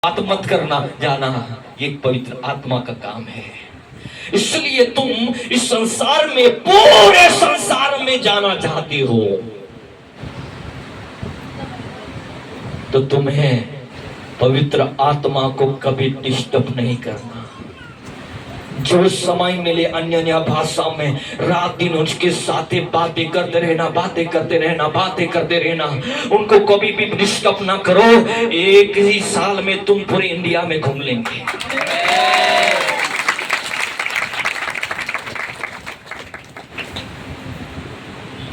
बात मत करना जाना, ये पवित्र आत्मा का काम है। इसलिए तुम इस संसार में, पूरे संसार में जाना चाहते हो, तो तुम्हें पवित्र आत्मा को कभी डिस्टर्ब नहीं करना। जो समय मिले अन्य अन्य भाषा में रात दिन उसके साथ बातें करते रहना, बातें करते रहना, बातें करते रहना। उनको कभी भी डिस्टर्ब ना करो। एक ही साल में तुम पूरे इंडिया में घूम लेंगे।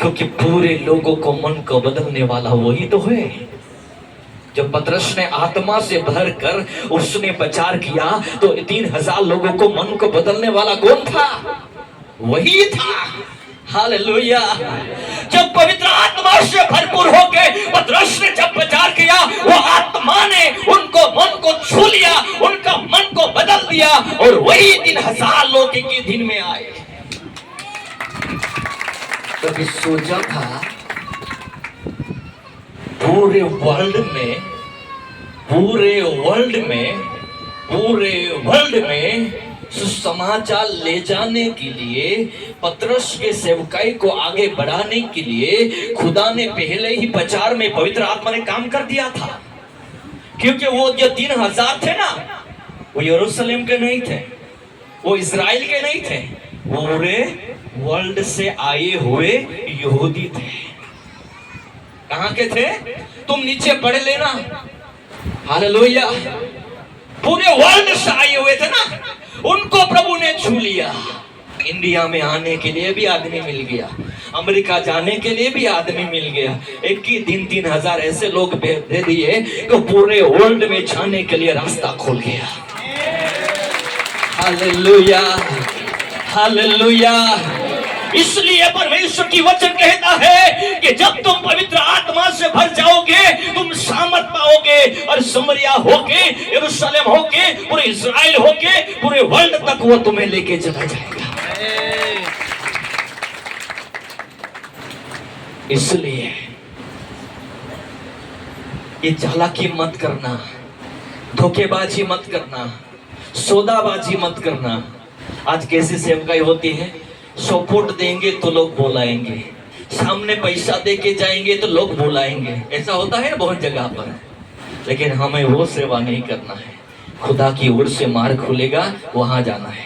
क्योंकि पूरे लोगों को, मन को बदलने वाला वही तो है। जब पतरस ने आत्मा से भरकर उसने प्रचार किया तो 3000 लोगों को, मन को बदलने वाला कौन था? वही था। हालेलुया। जब पवित्र आत्मा से भरपूर होके पतरस ने जब प्रचार किया, वो आत्मा ने उनको, मन को छू लिया, उनका मन को बदल दिया, और वही 3000 लोग एक ही दिन में आए। कभी सोचा था पूरे वर्ल्ड में सुसमाचार ले जाने के लिए, पतरस के सेवकाई को आगे बढ़ाने के लिए खुदा ने पहले ही प्रचार में पवित्र आत्मा ने काम कर दिया था। क्योंकि वो जो 3000 थे ना, वो यरूशलेम के नहीं थे, वो इज़राइल के नहीं थे, वो पूरे वर्ल्ड से आए हुए यहूदी थे। कहां के थे? तुम नीचे पढ़ लेना। हालेलुया। पूरे वर्ल्ड से आए हुए थे ना, उनको प्रभु ने छू लिया। इंडिया में आने के लिए भी आदमी मिल गया, अमेरिका जाने के लिए भी आदमी मिल गया। एक ही दिन 3000 ऐसे लोग दे दिए कि पूरे वर्ल्ड में जाने के लिए रास्ता खुल गया। Hallelujah, hallelujah. इसलिए परमेश्वर की वचन कहता है कि जब तुम पवित्र आत्मा से भर जाओगे, तुम सामर्थ पाओगे, और समरिया होके, यरूशलेम होके, पूरे इज़राइल होके, पूरे वर्ल्ड तक वो तुम्हें लेके चला जाएगा। इसलिए ये चालाकी मत करना, धोखेबाजी मत करना, सौदाबाजी मत करना। आज कैसी सेवकाई होती है? सपोर्ट देंगे तो लोग बुलाएंगे, सामने पैसा देके जाएंगे तो लोग बुलाएंगे। ऐसा होता है ना बहुत जगह पर। लेकिन हमें वो सेवा नहीं करना है। खुदा की ओर से मार्ग खुलेगा, वहां जाना है।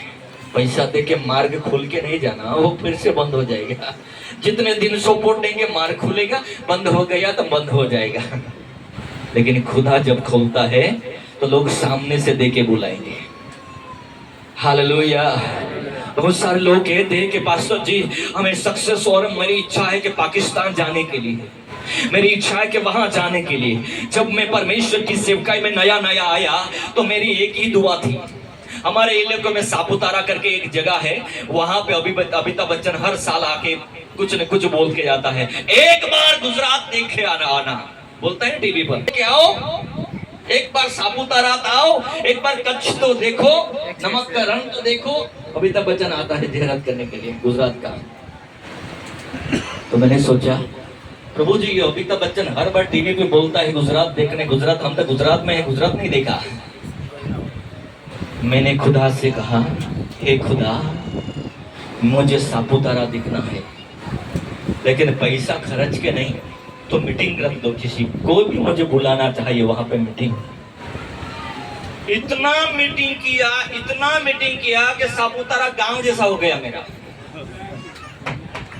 पैसा देके मार्ग खोल के नहीं जाना, वो फिर से बंद हो जाएगा। जितने दिन सपोर्ट देंगे मार्ग खुलेगा, बंद हो गया तो बंद हो जाएगा। लेकिन खुदा जब खोलता है तो लोग सामने से देके बुलाएंगे। हालेलुया। बहुत सारे लोग कहते हैं कि पास्टर जी हमें सक्सेस, और मेरी इच्छा है कि पाकिस्तान जाने के लिए, मेरी इच्छा है कि वहां जाने के लिए। जब मैं परमेश्वर की सेवकाई में नया नया आया तो मेरी एक ही दुआ थी। हमारे इलाके में सापुतारा करके एक जगह है, वहां पे अमिताभ बच्चन हर साल आके कुछ न कुछ बोल के जाता है, एक बार गुजरात देखे आना बोलता है टीवी पर। क्या आओ, एक बार सापुतारा आओ, एक बार कच्छ तो देखो, नमक का रंग तो देखो। अमिताभ बच्चन आता है जियारत करने के लिए गुजरात का। तो मैंने सोचा, प्रभु जी ये अमिताभ बच्चन हर बार टीवी पे बोलता है गुजरात देखने, गुजरात, हम तो गुजरात में है, गुजरात नहीं देखा। मैंने खुदा से कहा, हे खुदा मुझे सापुतारा दिखना है, लेकिन पैसा खर्च के नहीं, तो मीटिंग रख दो किसी, कोई भी मुझे बुलाना चाहिए वहां पे मीटिंग। इतना मीटिंग किया कि सापुतारा गांव जैसा हो गया मेरा।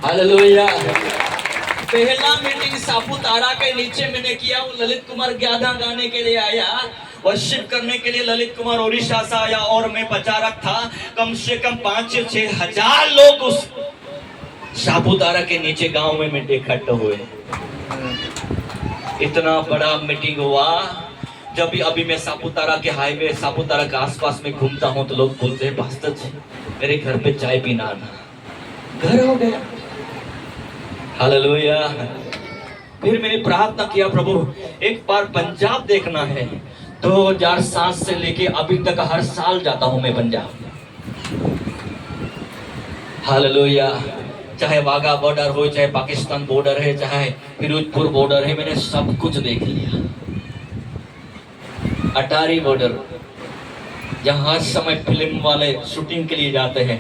हालेलुया। पहला मीटिंग सापुतारा के नीचे मैंने किया, वो ललित कुमार ज्ञादा गाने के लिए आया, वर्शिप करने के लिए ललित कुमार ओडिशा से आया, और मैं प्रचारक था। कम से कम 5 से 6 हजार लोग उस सापुतारा के नीचे गांव में इकट्ठे हुए। इतना बड़ा मीटिंग हुआ। जब भी अभी मैं सापुतारा के हाईवे, सापुतारा के आसपास में घूमता हूं तो लोग बोलते हैं पास्टर जी मेरे घर पे चाय पीना आना। घर हो गया। हालेलुया। फिर मैंने प्रार्थना किया, प्रभु एक बार पंजाब देखना है। 2007 से लेके अभी तक हर साल जाता हूं मैं पंजाब। हालेलुया। चाहे वाघा बॉर्डर हो, चाहे पाकिस्तान बॉर्डर है, चाहे फिरोजपुर बॉर्डर है, मैंने सब कुछ देख लिया। अटारी बॉर्डर, जहां हर समय फिल्म वाले शूटिंग के लिए जाते हैं,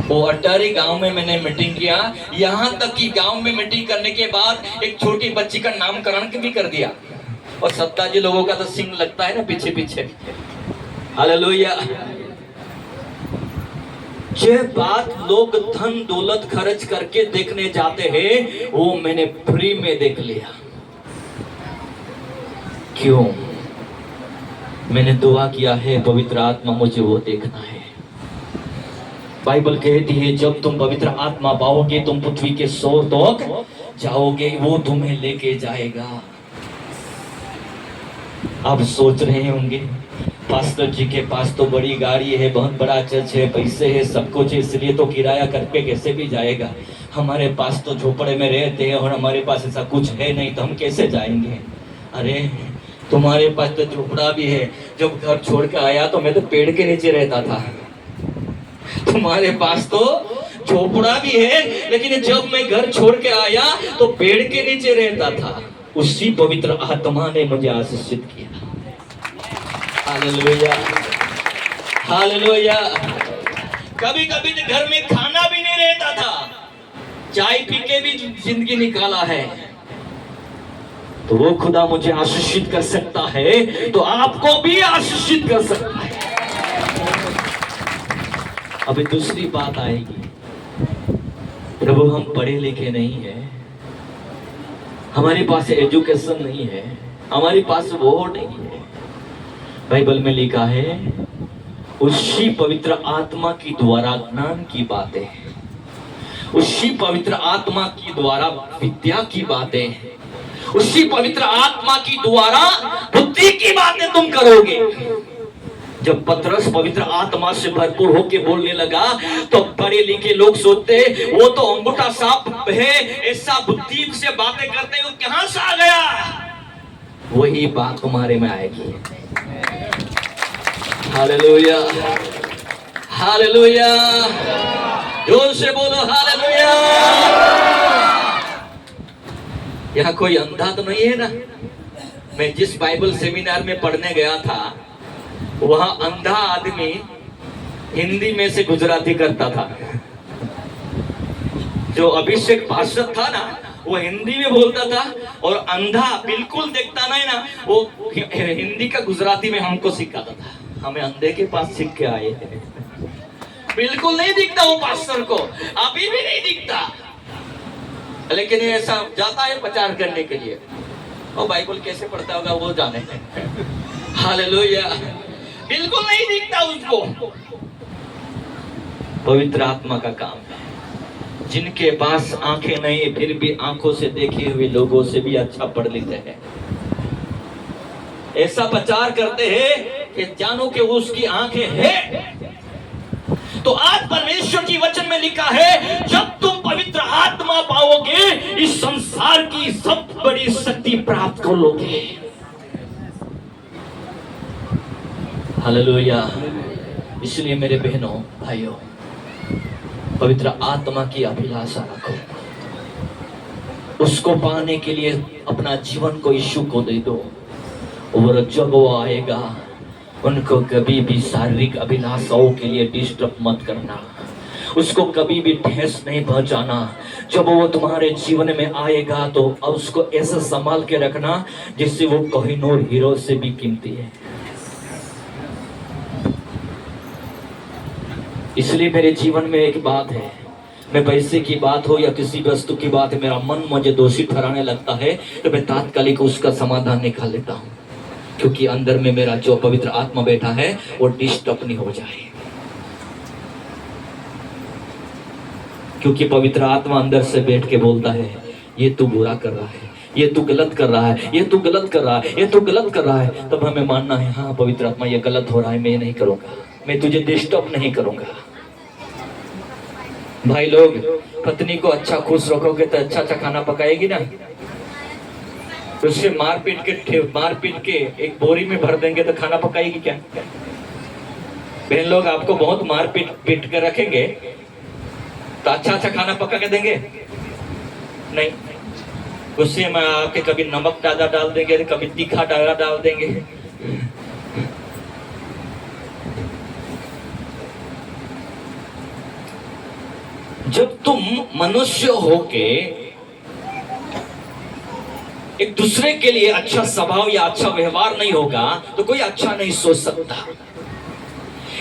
वो अटारी गांव में मैंने मीटिंग किया। यहां तक कि गांव में मीटिंग करने के बाद एक छोटी बच्ची का नामकरण भी कर दिया। और सत्ता जी लोगों का तो सिंह लगता है ना पीछे पीछे। हालेलुया। ये बात लोग धन दौलत खर्च करके देखने जाते हैं, वो मैंने फ्री में देख लिया। क्यों? मैंने दुआ किया है, पवित्र आत्मा मुझे वो देखना है। बाइबल कहती है जब तुम पवित्र आत्मा पाओगे तुम पृथ्वी के सोर तक जाओगे, वो तुम्हें लेके जाएगा। आप सोच रहे होंगे पास्टर जी के पास तो बड़ी गाड़ी है, बहुत बड़ा चर्च है, पैसे है, सब कुछ है, इसलिए तो किराया करके कैसे भी जाएगा। हमारे पास तो झोपड़े में रहते हैं और हमारे पास ऐसा कुछ है नहीं, तो हम कैसे जाएंगे। अरे तुम्हारे पास तो झोपड़ा भी है। जब घर छोड़ के आया तो मैं तो पेड़ के नीचे रहता था। तुम्हारे पास तो झोपड़ा भी है, लेकिन जब मैं घर छोड़ के आया तो पेड़ के नीचे रहता था। उसी पवित्र आत्मा ने मुझे आशीषित किया। Hallelujah, hallelujah. कभी कभी तो घर में खाना भी नहीं रहता था, चाय पी के भी जिंदगी निकाला है। तो वो खुदा मुझे आशीषित कर सकता है तो आपको भी आशीषित कर सकता है। अभी दूसरी बात आएगी, प्रभु हम पढ़े लिखे नहीं है, हमारे पास एजुकेशन नहीं है, हमारे पास वो नहीं है। बाइबल में लिखा है उसी पवित्र आत्मा की द्वारा ज्ञान की बातें, उसी पवित्र आत्मा की द्वारा विद्या की बातें, उसी पवित्र आत्मा की द्वारा बुद्धि की बातें तुम करोगे। जब पतरस पवित्र आत्मा से भरपूर होके बोलने लगा तो पढ़े लिखे लोग सोचते वो तो अंगूठा सांप है, ऐसा बुद्धि से बातें करते हो कहां से आ गया। वही बात तुम्हारे में आएगी। हालेलुया, हालेलुया, जोर से बोलो हालेलुया। यहाँ कोई अंधा तो नहीं है ना। मैं जिस बाइबल सेमिनार में पढ़ने गया था वहां अंधा आदमी हिंदी में से गुजराती करता था। जो अभिषेक पार्षद था ना वो हिंदी में बोलता था, और अंधा बिल्कुल देखता नहीं ना वो हिंदी का गुजराती में हमको सिखाता था। हमें अंधे के पास सीख के आए हैं। बिल्कुल नहीं दिखता वो पास्टर को, अभी भी नहीं दिखता, लेकिन ऐसा जाता है प्रचार करने के लिए। और बाइबल कैसे पढ़ता होगा वो जाने। हालेलुया, बिल्कुल नहीं दिखता उसको। पवित्र आत्मा का काम है। जिनके पास आंखें नहीं फिर भी आंखों से देखे हुए लोगों से भी अच्छा पढ़ लेते हैं। ऐसा प्रचार करते हैं कि जानो कि उसकी आंखें हैं। तो आज परमेश्वर की वचन में लिखा है जब तुम पवित्र आत्मा पाओगे इस संसार की सब बड़ी शक्ति प्राप्त कर लोगे। हालेलुया। इसलिए मेरे बहनों भाइयों पवित्र आत्मा की अभिलाषा रखो, उसको पाने के लिए अपना जीवन को यीशु को दे दो। और जब वो आएगा उनको कभी भी शारीरिक अभिलाषाओं के लिए डिस्टर्ब मत करना, उसको कभी भी ठेस नहीं पहुंचाना। जब वो तुम्हारे जीवन में आएगा तो उसको ऐसा संभाल के रखना जिससे वो कोहिनूर हीरो से भी कीमती है। इसलिए मेरे जीवन में एक बात है, मैं पैसे की बात हो या किसी वस्तु की बात है, मेरा मन मुझे दोषी ठहराने लगता है तो मैं तात्कालिक उसका समाधान निकाल लेता हूँ, क्योंकि अंदर में मेरा जो पवित्र आत्मा बैठा है वो डिस्टर्ब नहीं हो जाए। क्योंकि पवित्र आत्मा अंदर से बैठ के बोलता है ये तू बुरा कर रहा है, ये तू गलत कर रहा है, ये तू गलत कर रहा है, ये तू गलत कर रहा है। तब हमें मानना है हाँ पवित्र आत्मा ये गलत हो रहा है, मैं ये नहीं करूंगा, मैं तुझे डिस्टर्ब नहीं करूंगा। भाई लोग पत्नी को अच्छा खुश रखोगे तो अच्छा अच्छा खाना पकाएगी ना। उससे मार पीट के एक बोरी में भर देंगे तो खाना पकाएगी क्या? बहन लोग आपको बहुत मार पीट के रखेंगे तो अच्छा अच्छा खाना पका के देंगे? नहीं। गुस्से में आके कभी नमक ज्यादा डाल देंगे, कभी तीखा ज्यादा डाल देंगे। जब तुम मनुष्य होके एक दूसरे के लिए अच्छा स्वभाव या अच्छा व्यवहार नहीं होगा तो कोई अच्छा नहीं सोच सकता।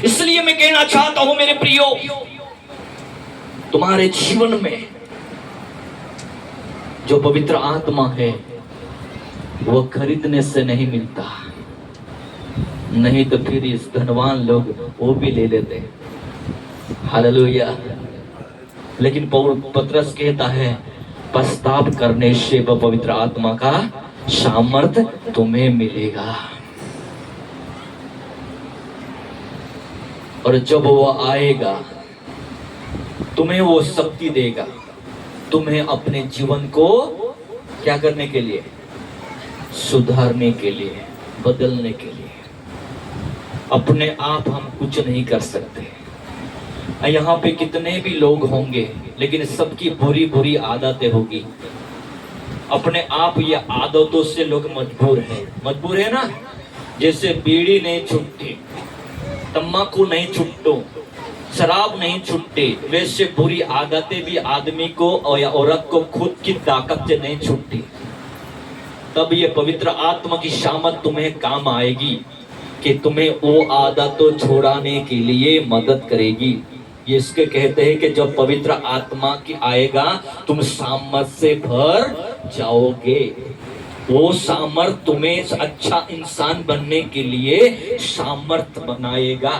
इसलिए मैं कहना चाहता हूं मेरे प्रियो, तुम्हारे जीवन में जो पवित्र आत्मा है वो खरीदने से नहीं मिलता, नहीं तो फिर इस धनवान लोग वो भी ले लेते। हालेलुया। लेकिन पतरस कहता है पश्चाताप करने से वह पवित्र आत्मा का सामर्थ्य तुम्हें मिलेगा, और जब वो आएगा तुम्हें वो शक्ति देगा, तुम्हें अपने जीवन को क्या करने के लिए, सुधारने के लिए, बदलने के लिए। अपने आप हम कुछ नहीं कर सकते। यहाँ पे कितने भी लोग होंगे लेकिन सबकी बुरी बुरी आदतें होगी। अपने आप ये आदतों से लोग मजबूर है ना। जैसे बीड़ी नहीं छूटती, तम्बाकू नहीं छूटतो, शराब नहीं छूटती, वैसे बुरी आदतें भी आदमी को या औरत को खुद की ताकत से नहीं छूटती। तब ये पवित्र आत्मा की शामत तुम्हें काम आएगी कि तुम्हें वो आदतों छोड़ाने के लिए मदद करेगी। ये इसके कहते हैं कि जब पवित्र आत्मा की आएगा तुम सामर्थ से भर जाओगे। वो सामर्थ तुम्हें अच्छा इंसान बनने के लिए सामर्थ बनाएगा।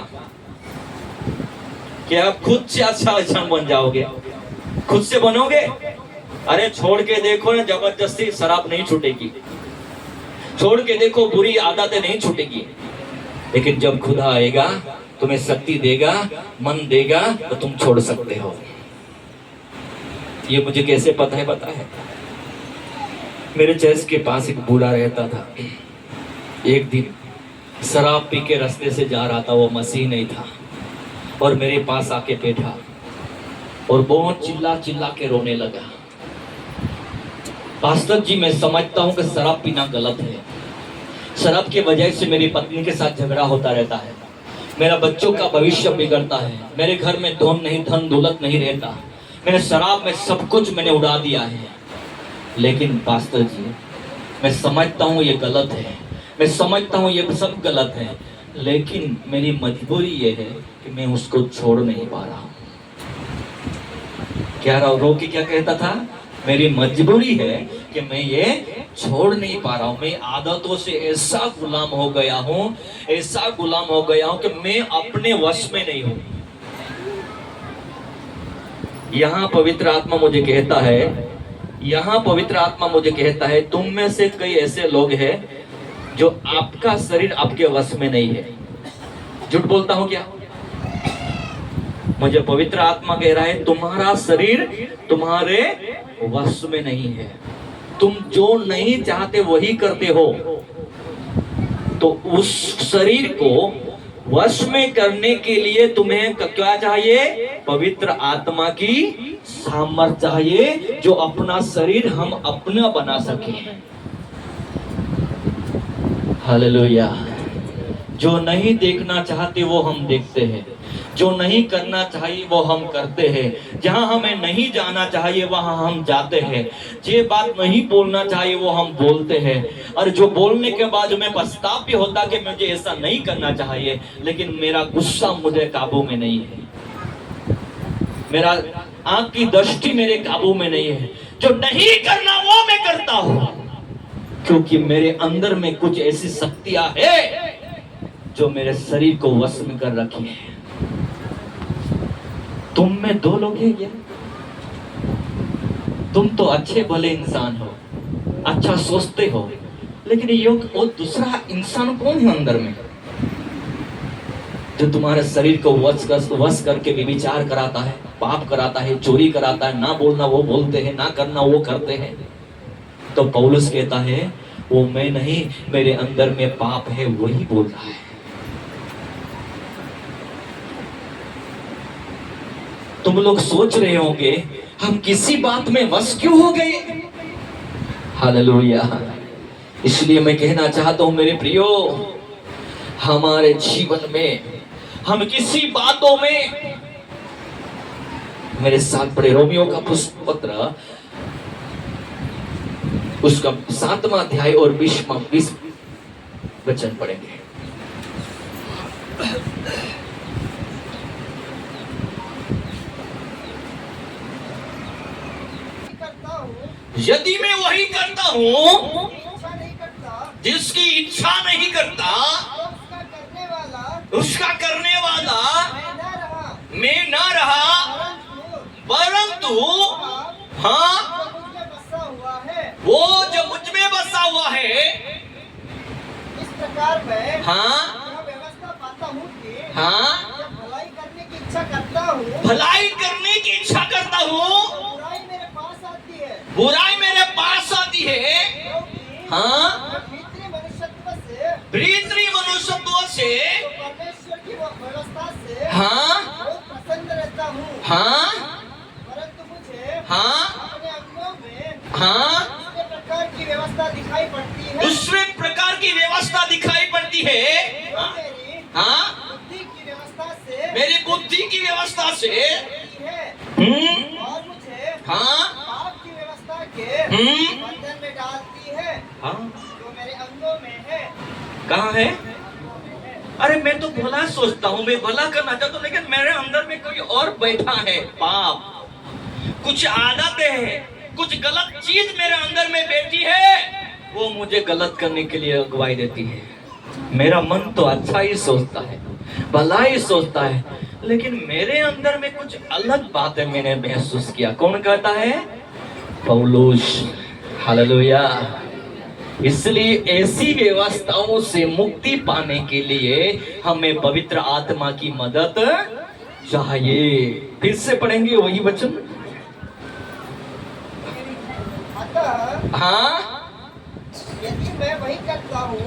क्या आप खुद से अच्छा इंसान बन जाओगे? खुद से बनोगे? अरे छोड़ के देखो ना, जबरदस्ती शराब नहीं छूटेगी। छोड़ के देखो, बुरी आदतें नहीं छूटेगी। लेकिन जब खुदा आएगा तुम्हें शक्ति देगा, मन देगा, तो तुम छोड़ सकते हो। ये मुझे कैसे पता है? मेरे चर्च के पास एक बूढ़ा रहता था। एक दिन शराब पी के रास्ते से जा रहा था, वो मसीह नहीं था, और मेरे पास आके बैठा और बहुत चिल्ला के रोने लगा। पास्टर जी, मैं समझता हूँ कि शराब पीना गलत है। शराब की वजह से मेरी पत्नी के साथ झगड़ा होता रहता है, मेरा बच्चों का भविष्य बिगड़ता है, मेरे घर में धन दौलत नहीं रहता, मैंने शराब में सब कुछ मैंने उड़ा दिया है। लेकिन पास्टर जी, मैं समझता हूँ ये गलत है, मैं समझता हूँ ये सब गलत है, लेकिन मेरी मजबूरी ये है कि मैं उसको छोड़ नहीं पा रहा हूँ। क्या रो के क्या कहता था? मेरी मजबूरी है कि मैं ये छोड़ नहीं पा रहा हूँ। मैं आदतों से ऐसा गुलाम हो गया हूँ, ऐसा गुलाम हो गया हूँ कि मैं अपने वश में नहीं हूँ। यहाँ पवित्र आत्मा मुझे कहता है, तुम में से कई ऐसे लोग हैं जो आपका शरीर आपके वश में नहीं है। झूठ बोलता हूँ क्या? मुझे पवित्र आत्मा कह रहा है तुम्हारा शरीर तुम्हारे वश में नहीं है। तुम जो नहीं चाहते वही करते हो। तो उस शरीर को वश में करने के लिए तुम्हें क्या चाहिए? पवित्र आत्मा की सामर्थ्य चाहिए, जो अपना शरीर हम अपना बना सके। हालेलुया। जो नहीं देखना चाहते वो हम देखते हैं, जो नहीं करना चाहिए वो हम करते हैं, जहां हमें नहीं जाना चाहिए वहां हम जाते हैं, जे बात नहीं बोलना चाहिए वो हम बोलते हैं, और जो बोलने के बाद हमें पछतावा भी होता कि मुझे ऐसा नहीं करना चाहिए, लेकिन मेरा गुस्सा मुझे काबू में नहीं है, मेरा आंख की दृष्टि मेरे काबू में नहीं है। जो नहीं करना वो मैं करता हूं, क्योंकि मेरे अंदर में कुछ ऐसी शक्तियां है जो मेरे शरीर को वश में कर रखी है। तुम में दो लोग हैं क्या? तुम तो अच्छे भले इंसान हो, अच्छा सोचते हो, लेकिन ये वो दूसरा इंसान कौन है अंदर में जो तुम्हारे शरीर को वश करके व्यभिचार कराता है, पाप कराता है, चोरी कराता है, ना बोलना वो बोलते हैं, ना करना वो करते हैं। तो पौलुस कहता है वो मैं नहीं, मेरे अंदर में पाप है वही बोल रहा है। तुम लोग सोच रहे होंगे हम किसी बात में वश क्यों हो गए? हालेलुया। इसलिए मैं कहना चाहता हूं मेरे प्रियो, हमारे जीवन में हम किसी बातों में, मेरे साथ पढ़े रोमियो का पत्र उसका 7वां अध्याय और 20 वचन पढ़ेंगे। यदि मैं वही करता हूं जिसकी इच्छा नहीं करता, उसका करने वाला मैं ना रहा, परंतु हाँ वो जो मुझ में बसा हुआ है, इस प्रकार मैं हाँ व्यवस्था पाता हूँ कि हाँ भलाई करने की इच्छा करता हूँ, भलाई करने की इच्छा करता हूँ, बुराई मेरे पास आती है, बुराई मेरे पास आती है। हाँ भीतरी मनुष्यत्व से, भीतरी मनुष्यत्व से, परमेश्वर की व्यवस्था से हाँ बहुत प्रसन्न रहता हूँ, हाँ परंतु मुझे हाँ अपने अंगों में हाँ दूसरे प्रकार की व्यवस्था दिखाई पड़ती है, दूसरे प्रकार की व्यवस्था दिखाई पड़ती है। मेरी हाँ बुद्धि की व्यवस्था से मेरी बुद्धि की व्यवस्था से है, और मुझे हाँ पाप की व्यवस्था के बंधन में डालती है, हाँ जो मेरे अंगों में है। कहाँ है? अरे मैं तो भला सोचता हूँ, मैं भला करना चाहता हूँ, लेकिन मेरे अंदर में कोई और बैठा है, पाप, कुछ आदतें हैं, कुछ गलत चीज मेरे अंदर में बैठी है, वो मुझे गलत करने के लिए अगुवाई देती है। मेरा मन तो अच्छा ही सोचता है, भला ही सोचता है, लेकिन मेरे अंदर में कुछ अलग बातें मैंने महसूस किया। कौन कहता है? पौलुस। हालेलुया। इसलिए ऐसी व्यवस्थाओं से मुक्ति पाने के लिए हमें पवित्र आत्मा की मदद चाहिए। फिर से पढ़ेंगे वही वचन। अतः हाँ यदि मैं वही करता हूँ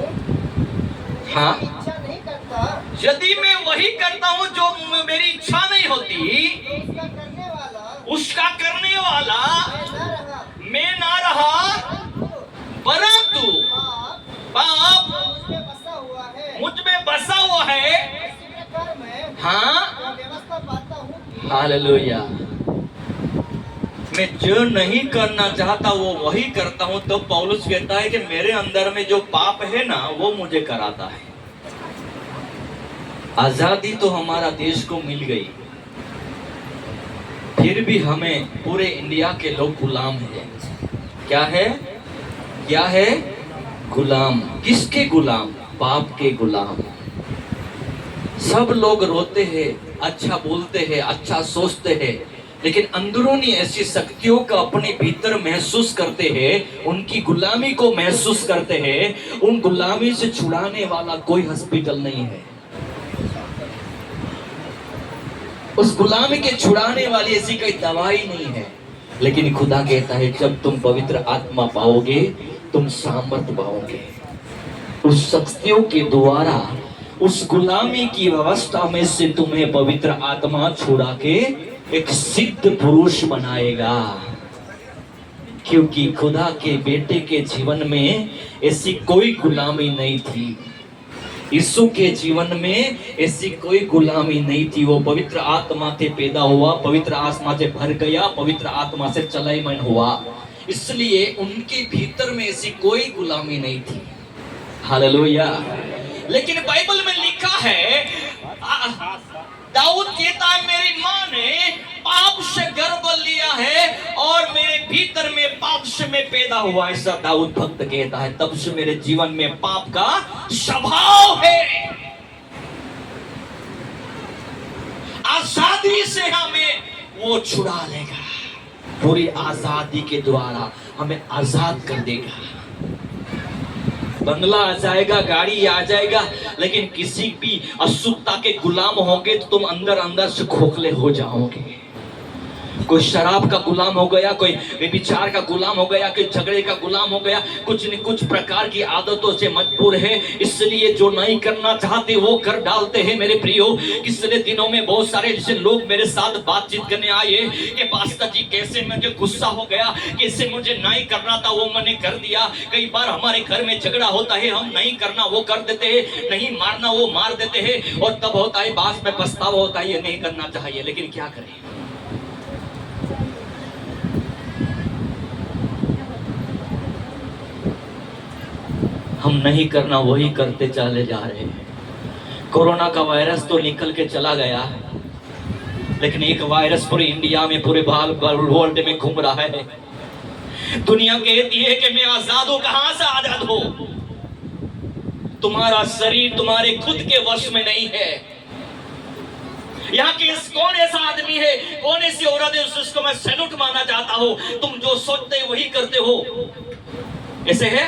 हाँ इच्छा नहीं करता, यदि मैं वही करता हूँ जो मेरी इच्छा नहीं होती, तो उसका करने वाला मैं ना रहा, परंतु पाप मुझ में बसा हुआ है, मुझ में बसा हुआ है। इसी प्रकार मैं हाँ व्यवस्था पाता हूँ कि हालेलुया। मैं जो नहीं करना चाहता वो वही करता हूँ। तो पौलुस कहता है कि मेरे अंदर में जो पाप है ना, वो मुझे कराता है। आजादी तो हमारा देश को मिल गई, फिर भी हमें पूरे इंडिया के लोग गुलाम हैं। क्या है? क्या है? गुलाम। किसके गुलाम? पाप के गुलाम। सब लोग रोते हैं, अच्छा बोलते हैं, अच्छा सोचते हैं, लेकिन अंदरूनी ऐसी शक्तियों का अपने भीतर महसूस करते हैं, उनकी गुलामी को महसूस करते हैं। उन गुलामी से छुड़ाने वाला कोई हॉस्पिटल नहीं है। उस गुलामी के छुड़ाने वाली ऐसी कोई दवाई नहीं है। लेकिन खुदा कहता है जब तुम पवित्र आत्मा पाओगे, तुम सामर्थ पाओगे। उस शक्तियों के द्वारा उस गुलामी की व्यवस्था में से तुम्हें पवित्र आत्मा छुड़ा के एक सिद्ध पुरुष बनाएगा। क्योंकि खुदा के बेटे के जीवन में ऐसी कोई गुलामी नहीं थी। यीशु के जीवन में ऐसी कोई गुलामी नहीं थी। वो पवित्र आत्मा से पैदा हुआ, पवित्र आत्मा से भर गया, पवित्र आत्मा से चलायमान हुआ, इसलिए उनके भीतर में ऐसी कोई गुलामी नहीं थी। हालेलुया। लेकिन बाइबल में लिखा है, दाऊद कहता है मेरी माँ ने पाप से गर्भ लिया है और मेरे भीतर में पाप से मैं पैदा हुआ। ऐसा दाऊद भक्त कहता है, तब से मेरे जीवन में पाप का स्वभाव है। आजादी से हमें वो छुड़ा लेगा, पूरी आजादी के द्वारा हमें आजाद कर देगा। बंगला आ जाएगा, गाड़ी आ जाएगा, लेकिन किसी भी अशुद्धता के गुलाम होंगे तो तुम अंदर अंदर से खोखले हो जाओगे। कोई शराब का गुलाम हो गया, कोई व्यभिचार का गुलाम हो गया, कोई झगड़े का गुलाम हो गया, कुछ न कुछ प्रकार की आदतों से मजबूर है। इसलिए जो नहीं करना चाहते वो कर डालते हैं मेरे प्रियो। पिछले दिनों में बहुत सारे ऐसे लोग मेरे साथ बातचीत करने आए कि पास्टर जी कैसे मुझे गुस्सा हो गया, कैसे मुझे नहीं करना था वो मैंने कर दिया। कई बार हमारे घर में झगड़ा होता है, हम नहीं करना वो कर देते हैं, नहीं मारना वो मार देते हैं, और तब होता है बाद में पछतावा होता है ये नहीं करना चाहिए। लेकिन क्या करें, हम नहीं करना वही करते चले जा रहे हैं। कोरोना का वायरस तो निकल के चला गया, लेकिन एक वायरस पूरे इंडिया में, पूरे वर्ल्ड में घूम रहा है। दुनिया कहती है कि मैं आजाद हूं, कहां से आजाद हो? तुम्हारा शरीर तुम्हारे खुद के वश में नहीं है। यहाँ के कौन ऐसा आदमी है, कौन ऐसी औरत है जिसको मैं सैल्यूट मानना चाहता हूं? तुम जो सोचते हो वही करते हो, ऐसे है?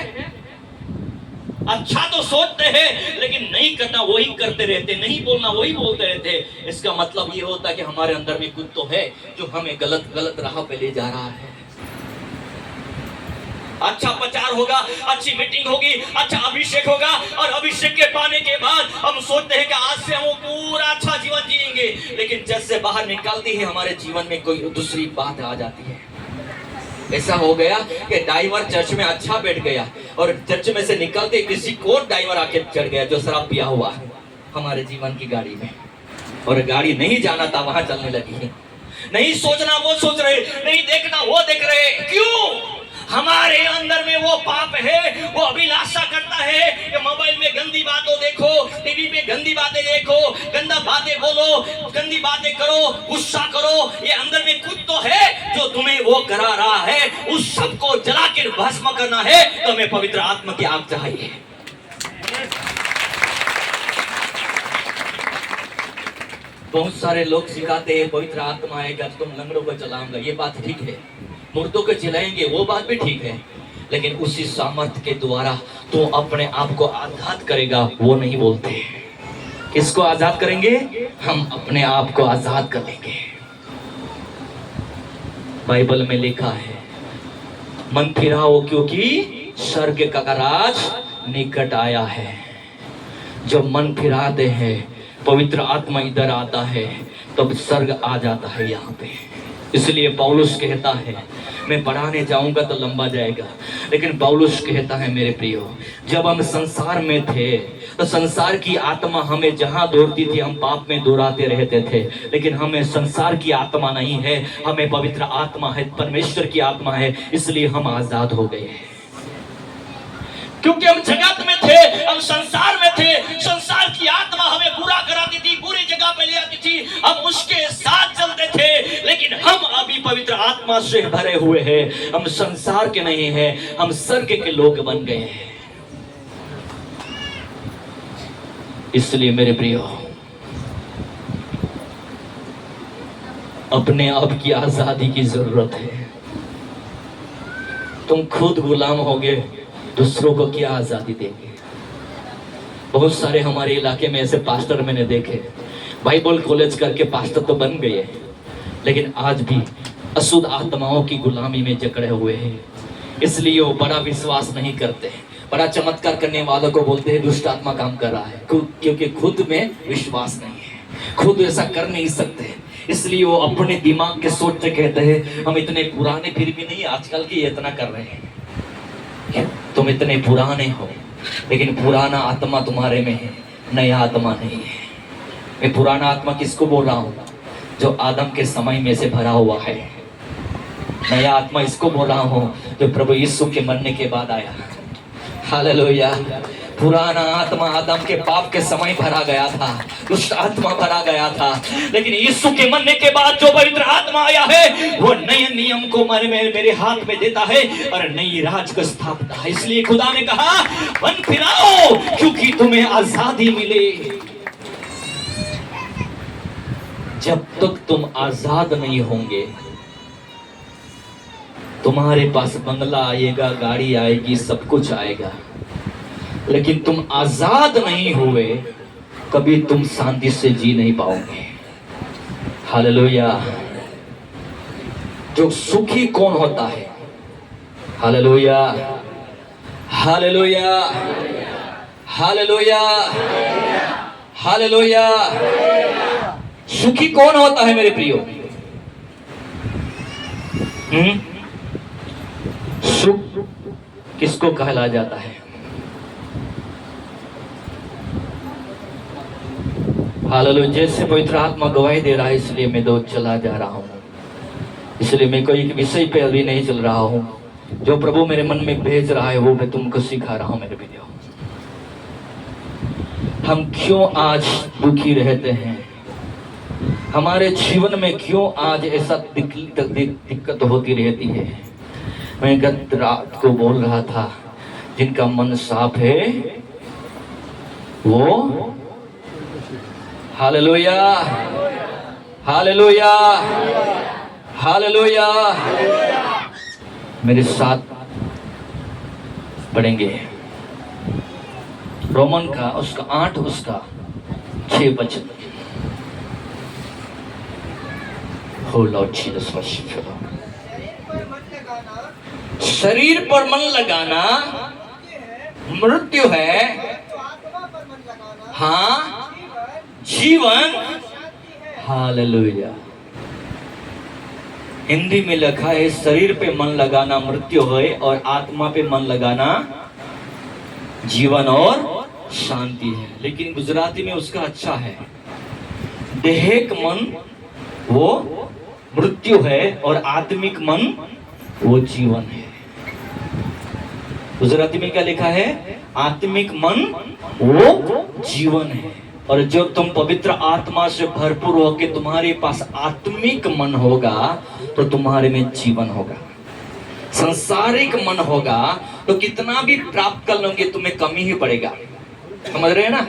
अच्छा तो सोचते हैं लेकिन नहीं करना वही करते रहते, नहीं बोलना वही बोलते रहते। इसका मतलब ये होता है कि हमारे अंदर में कुछ तो है जो हमें गलत राह पे ले जा रहा है। अच्छा प्रचार होगा, अच्छी मीटिंग होगी, अच्छा अभिषेक होगा, और अभिषेक के पाने के बाद हम सोचते हैं कि आज से हम पूरा अच्छा जीवन जिएंगे। लेकिन जैसे बाहर निकलती है हमारे जीवन में कोई दूसरी बात आ जाती है। ऐसा हो गया कि ड्राइवर चर्च में अच्छा बैठ गया और चर्च में से निकलते किसी को ड्राइवर आके चढ़ गया जो शराब पिया हुआ है हमारे जीवन की गाड़ी में, और गाड़ी नहीं जाना था वहां चलने लगी। नहीं सोचना वो सोच रहे, नहीं देखना वो देख रहे। क्यों? हमारे अंदर में वो पाप है, वो अभिलाषा करता है कि मोबाइल में गंदी बातें देखो, टीवी पे गंदी बातें देखो, गंदा बातें बोलो, गंदी बातें करो, गुस्सा करो। ये अंदर में कुछ तो है जो तुम्हें वो करा रहा है। उस सब को जला के भस्म करना है तो हमें पवित्र आत्मा की आग चाहिए। बहुत सारे लोग सिखाते हैं पवित्र आत्मा आएगा तो तुम लंगड़ों को चलाऊंगा, ये बात ठीक है, मुर्दों को चिल्लाएंगे वो बात भी ठीक है, लेकिन उसी सामर्थ के द्वारा तो अपने आप को आजाद करेगा वो नहीं बोलते। किसको आजाद करेंगे? हम अपने आप को आजाद कर लेंगे। बाइबल में लिखा है मन फिराओ क्योंकि स्वर्ग का राज निकट आया है। जब मन फिराते हैं, पवित्र आत्मा इधर आता है, तब स्वर्ग आ जाता है यहाँ पे। इसलिए पौलुस कहता है, मैं पढ़ाने जाऊंगा तो लंबा जाएगा, लेकिन पौलुस कहता है मेरे प्रियो, जब हम संसार में थे तो संसार की आत्मा हमें जहां दौड़ती थी हम पाप में दौड़ाते रहते थे, लेकिन हमें संसार की आत्मा नहीं है, हमें पवित्र आत्मा है, परमेश्वर की आत्मा है। इसलिए हम आजाद हो गए हैं, क्योंकि हम जगत में थे, हम संसार में थे। संसार की आत्मा हमें बुरा कराती थी, बुरी जगह पे ले आती थी, हम उसके साथ चलते थे। लेकिन हम अभी पवित्र आत्मा से भरे हुए हैं, हम संसार के नहीं हैं, हम स्वर्ग के लोग बन गए हैं। इसलिए मेरे प्रियो, अपने आप की आजादी की जरूरत है। तुम खुद गुलाम होगे, दूसरों को क्या आजादी देंगे? बहुत सारे हमारे इलाके में ऐसे पास्टर मैंने देखे, बाइबल कॉलेज करके पास्टर तो बन गए, लेकिन आज भी अशुद्ध आत्माओं की गुलामी में जकड़े हुए हैं। इसलिए वो बड़ा विश्वास नहीं करते, बड़ा चमत्कार करने वालों को बोलते हैं दुष्ट आत्मा काम कर रहा है, क्योंकि खुद में विश्वास नहीं है, खुद ऐसा कर नहीं सकते। इसलिए वो अपने दिमाग के सोच से कहते हैं हम इतने पुराने, फिर भी नहीं आजकल के इतना कर रहे हैं। तुम इतने पुराने हो, लेकिन पुराना आत्मा तुम्हारे में है, नया आत्मा नहीं है। मैं पुराना आत्मा किसको बोल रहा हूँ? जो आदम के समय में से भरा हुआ है। नया आत्मा इसको बोल रहा हूँ जो प्रभु यीशु के मरने के बाद आया। हालेलुया। पुराना आत्मा आदम के पाप के समय भरा गया था, दुष्ट आत्मा भरा गया था, लेकिन यीशु के मरने के बाद जो पवित्र आत्मा आया है वो नए नियम को मेरे हाथ में देता है और नई राज को स्थापना है। इसलिए खुदा ने कहा मन फिराओ क्योंकि तुम्हें आजादी मिले। जब तक तुम आजाद नहीं होंगे, तुम्हारे पास बंगला आएगा, गाड़ी आएगी, सब कुछ आएगा, लेकिन तुम आजाद नहीं हुए, कभी तुम शांति से जी नहीं पाओगे। हालेलुया। जो सुखी कौन होता है? Hallelujah, hallelujah, hallelujah, hallelujah. सुखी कौन होता है मेरे प्रियो? सुख किसको कहला जाता है? हालेलुया। जैसे पवित्र आत्मा गवाही दे रहा है, इसलिए मैं दो चला जा रहा हूं, इसलिए मैं कोई विषय पे अभी नहीं चल रहा हूं। जो प्रभु मेरे मन में भेज रहा है वो मैं तुमको सिखा रहा हूं मेरे प्रियो। हम क्यों आज दुखी रहते हैं? हमारे जीवन में क्यों आज ऐसा दिक्कत होती रहती है? मैं गत रात को बोल रहा था, जिनका मन साफ है वो हालेलुया, हालेलुया, हालेलुया। मेरे साथ पढ़ेंगे रोमन का उसका 8 उसका 6 वचन। हो लॉर्ड जीसस वर्शिप। शरीर पर मन लगाना मृत्यु है, तो आत्मा पर मन लगाना हाँ जीवन जीवन। शांति है। हालेलुया। हिंदी में लिखा है शरीर पे मन लगाना मृत्यु है और आत्मा पे मन लगाना जीवन और शांति है। लेकिन गुजराती में उसका अच्छा है, देहिक मन वो मृत्यु है और आत्मिक मन वो जीवन है। गुजराती में क्या लिखा है? आत्मिक मन वो जीवन है। और जब तुम पवित्र आत्मा से भरपूर होकर तुम्हारे पास आत्मिक मन होगा तो तुम्हारे में जीवन होगा। संसारिक मन होगा तो कितना भी प्राप्त कर लोगे तुम्हें कमी ही पड़ेगा। समझ रहे हैं ना?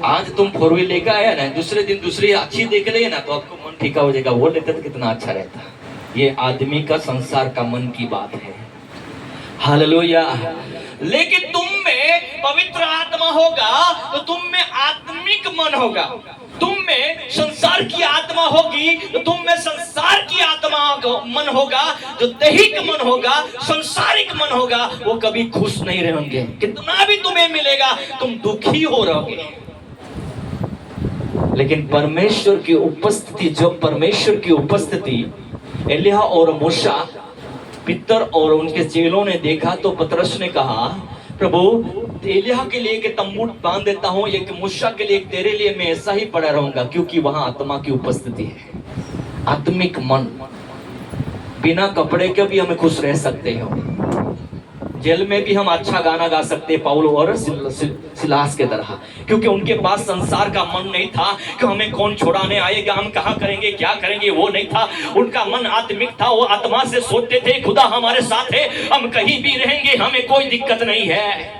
आज तुम 4 व्हील लेकर आया ना, दूसरे दिन दूसरी अच्छी देख ले ना तो आपको मन फीका हो जाएगा। वो लेते तो कितना अच्छा रहता। ये आदमी का संसार का मन की बात है। हालेलुया। लेकिन तुम में पवित्र आत्मा होगा तो तुम में आत्मिक मन होगा। तुम में संसार की आत्मा होगी तो तुम में संसार की आत्मा मन होगा। जो दैहिक मन होगा, संसारिक मन होगा, वो कभी खुश नहीं रहेंगे। कितना भी तुम्हें मिलेगा तुम दुखी हो रहोगे। लेकिन परमेश्वर की उपस्थिति, जो परमेश्वर की उपस्थिति एलिया और मूसा पितर और उनके चेलों ने देखा तो पतरस ने कहा, प्रभु एलिया के लिए एक तंबू बांध देता हूं, एक मूसा के लिए, तेरे लिए मैं ऐसा ही पड़ा रहूंगा, क्योंकि वहां आत्मा की उपस्थिति है। आत्मिक मन। बिना कपड़े के भी हमें खुश रह सकते हैं। जेल में भी हम अच्छा गाना गा सकते हैं पौल और सिलास के तरह, क्योंकि उनके पास संसार का मन नहीं था कि हमें कौन छुड़ाने आएगा, हम कहां करेंगे, क्या करेंगे, वो नहीं था। उनका मन आत्मिक था। वो आत्मा से सोचते थे खुदा हमारे साथ है, हम कहीं भी रहेंगे, हमें कोई दिक्कत नहीं है।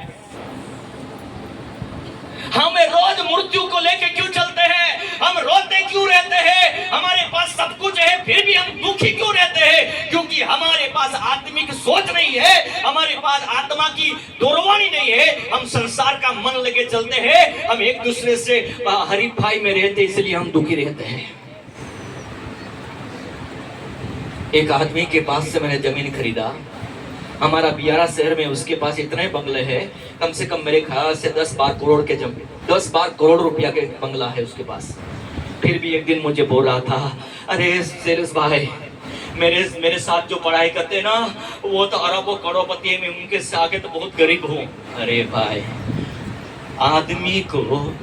हमें रोज मृत्यु को लेके क्यों चलते हैं? हम रोते क्यों रहते हैं? हमारे पास सब कुछ है फिर भी हम दुखी क्यों रहते हैं? क्योंकि हमारे पास आत्मिक सोच नहीं है, हमारे पास आत्मा की दूरवाणी नहीं है। हम संसार का मन लेके चलते हैं, हम एक दूसरे से हरीफ भाई में रहते, इसलिए हम दुखी रहते हैं। एक आदमी के पास से मैंने जमीन खरीदा, हमारा बियारा शहर में, उसके पास इतने बंगले हैं, कम से कम मेरे ख्याल से 10-12 करोड़ के 10-12 करोड़ रुपया के बंगला है उसके पास। फिर भी एक दिन मुझे बोल रहा था, अरे सेल्स भाई, मेरे साथ जो पढ़ाई करते ना वो तो अरबों करोड़पति है, मैं उनके से आगे तो बहुत गरीब हूँ। अरे भाई, आदमी को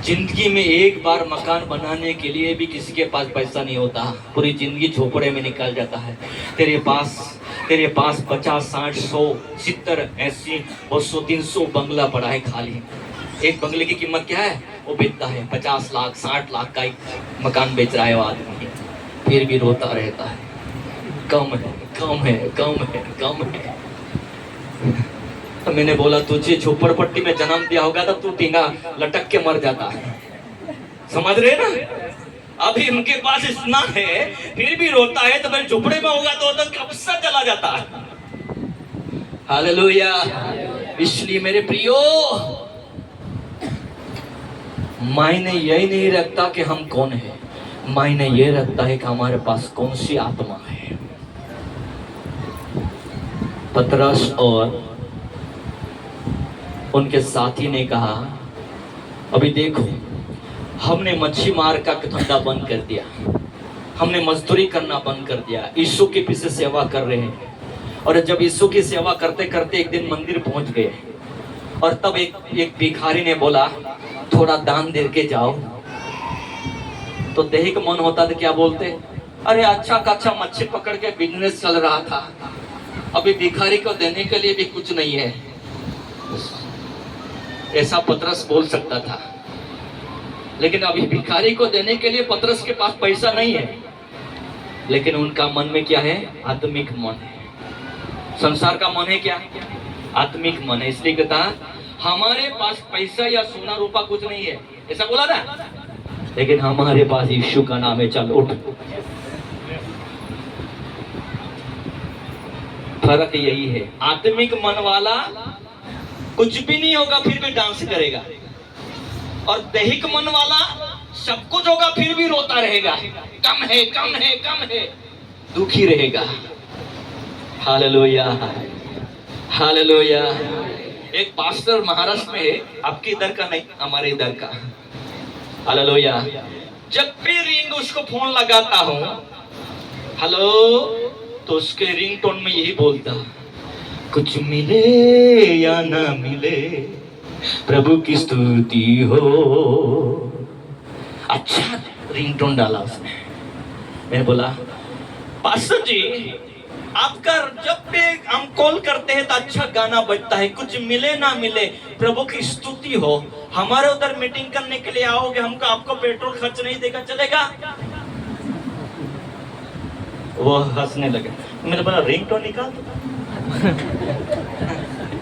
जिंदगी में एक बार मकान बनाने के लिए भी किसी के पास पैसा नहीं होता, पूरी जिंदगी झोपड़े में निकल जाता है। तेरे पास 50, 60, 100, 70, 80, 200, 300 बंगला पड़ा है खाली। एक बंगले की कीमत क्या है? वो बेचता है 50 लाख 60 लाख का एक मकान बेच रहा है वो आदमी, फिर भी रोता रहता है, कम है, कम है, कम है, कम है। तो मैंने बोला, तुझे झोपड़पट्टी में जन्म दिया होगा तो तू टींगा लटक के मर जाता है। समझ रहे ना? अभी उनके पास इतना है फिर भी रोता है, तो मैं झोपड़े में होगा तो कब से चला जाता है। हालेलुया। इसलिए मेरे प्रियो, मायने यही नहीं रखता कि हम कौन है, मायने ये रखता है कि हमारे पास कौन सी आत्मा है। पतरस और उनके साथी ने कहा, अभी देखो, हमने मच्छी मार का धंधा बंद कर दिया, हमने मजदूरी करना बंद कर दिया, यीशु के पीछे सेवा कर रहे हैं। और जब यीशु की सेवा करते करते एक दिन मंदिर पहुंच गए, और तब एक भिखारी ने बोला, थोड़ा दान दे के जाओ। तो दैहिक मन होता तो क्या बोलते, अरे अच्छा खासा मच्छी पकड़ के बिजनेस चल रहा था, अभी भिखारी को देने के लिए भी कुछ नहीं है। ऐसा पतरस बोल सकता था, लेकिन अभी भिखारी को देने के लिए पतरस के पास पैसा नहीं है। लेकिन उनका मन में क्या है? आत्मिक मन है। संसार का मन है क्या? आत्मिक मन है। इसलिए कहता, हमारे पास पैसा या सोना रूपा कुछ नहीं है, ऐसा बोला ना, लेकिन हमारे पास यीशु का नाम है, चल उठ। फर्क यही है। आत्मिक मन वाला कुछ भी नहीं होगा फिर भी डांस करेगा, और दैहिक मन वाला सब कुछ होगा फिर भी रोता रहेगा, कम है कम है कम है, दुखी रहेगा। Hallelujah hallelujah. एक पास्टर महाराष्ट्र में है, आपके इधर का नहीं, हमारे इधर का। हालेलुया। जब भी रिंग उसको फोन लगाता हूँ, हेलो, तो उसके रिंगटोन में यही बोलता, कुछ मिले या ना मिले प्रभु की स्तुति हो। अच्छा रिंगटोन डाला उसने। मैं बोला, पास्टर जी, आपका जब भी हम कॉल करते हैं तो अच्छा गाना बजता है, कुछ मिले ना मिले प्रभु की स्तुति हो, हमारे उधर मीटिंग करने के लिए आओगे, हमको आपको पेट्रोल खर्च नहीं देगा, चलेगा? वो हंसने लगे। मैंने बोला, रिंगटोन निकाल दो।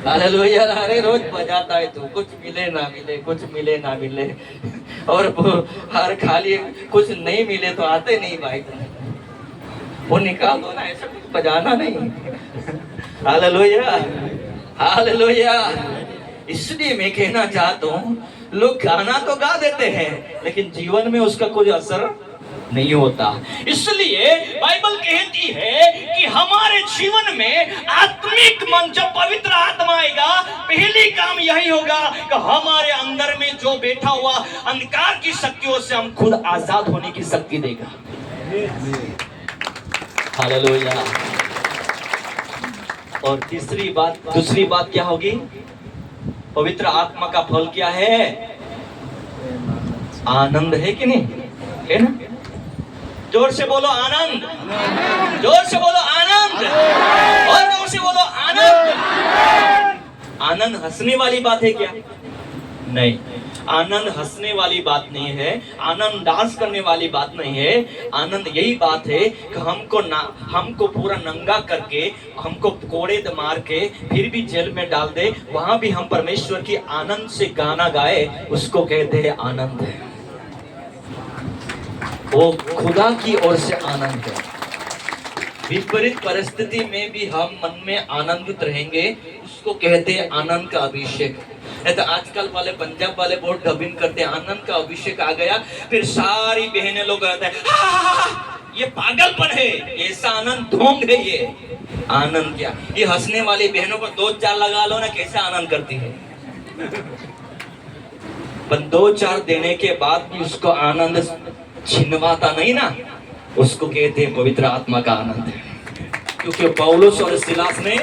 हालेलुया। अरे रोज बजाता है तू, कुछ मिले ना मिले, कुछ मिले ना मिले, और हर खाली कुछ नहीं मिले तो आते नहीं भाई, वो निकाल दो ना, ऐसा कुछ बजाना नहीं। Hallelujah hallelujah. इसलिए मैं कहना चाहता हूँ, लोग गाना तो गा देते हैं लेकिन जीवन में उसका कोई असर नहीं होता। इसलिए बाइबल कहती है कि हमारे जीवन में आत्मिक मन, जब पवित्र आत्मा आएगा, पहली काम यही होगा कि हमारे अंदर में जो बैठा हुआ अंधकार की शक्तियों से हम खुद आजाद होने की शक्ति देगा। हालेलुया। और दूसरी बात क्या होगी? पवित्र आत्मा का फल क्या है? आनंद है कि नहीं? है ना? जोर से बोलो आनंद, जोर से बोलो आनंद, और जोर से बोलो आनंद। आनंद हंसने वाली बात है क्या? नहीं, आनंद हंसने वाली बात नहीं है, आनंद डांस करने वाली बात नहीं है। आनंद यही बात है कि हमको पूरा नंगा करके, हमको कोड़े मार के फिर भी जेल में डाल दे, वहां भी हम परमेश्वर की आनंद से गाना गाए, उसको कहते हैं आनंद है। वो खुदा की ओर से आनंद है। विपरीत परिस्थिति में भी हम मन में आनंदित रहेंगे, उसको कहते हैं आनंद का अभिषेक। नहीं तो आजकल वाले पंजाब वाले बहुत डबिंग करते हैं, आनंद का अभिषेक आ गया, फिर सारी बहनें लोग कहते हैं ये पागलपन है, ऐसा आनंद ढोंग है। ये आनंद क्या? ये हंसने वाली बहनों को 2-4 लगा लो ना, कैसे आनंद करती है। पर 2-4 देने के बाद भी उसको आनंद छिनवाता नहीं ना, उसको कहते हैं पवित्र आत्मा का आनंद है। क्योंकि पौलुस और सिलास ने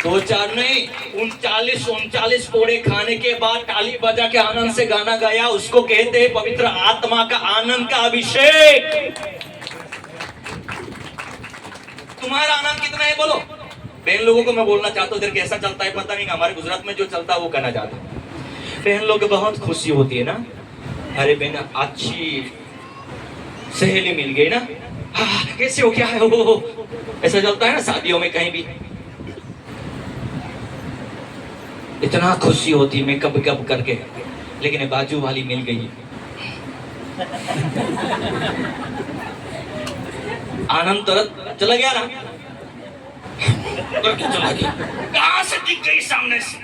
2-4 नहीं, 39 कोड़े खाने के बाद ताली बजा के आनंद से गाना गाया, उसको कहते हैं पवित्र आत्मा का आनंद का अभिषेक। तुम्हारा आनंद कितना है बोलो? बहन लोगों को मैं बोलना चाहता हूँ, कैसा चलता है पता नहीं, हमारे गुजरात में जो चलता है वो कहना चाहता हूँ। बहन लोग बहुत खुशी होती है ना, अरे बहन अच्छी सहेली मिल गई ना, हाँ कैसे हो, क्या है वो, ऐसा चलता है ना शादियों में कहीं भी। इतना खुशी होती मैं कब कब करके, लेकिन बाजू वाली मिल गई, आनंद तुरंत चला गया ना, चला गया, कहां से दिख गई सामने से।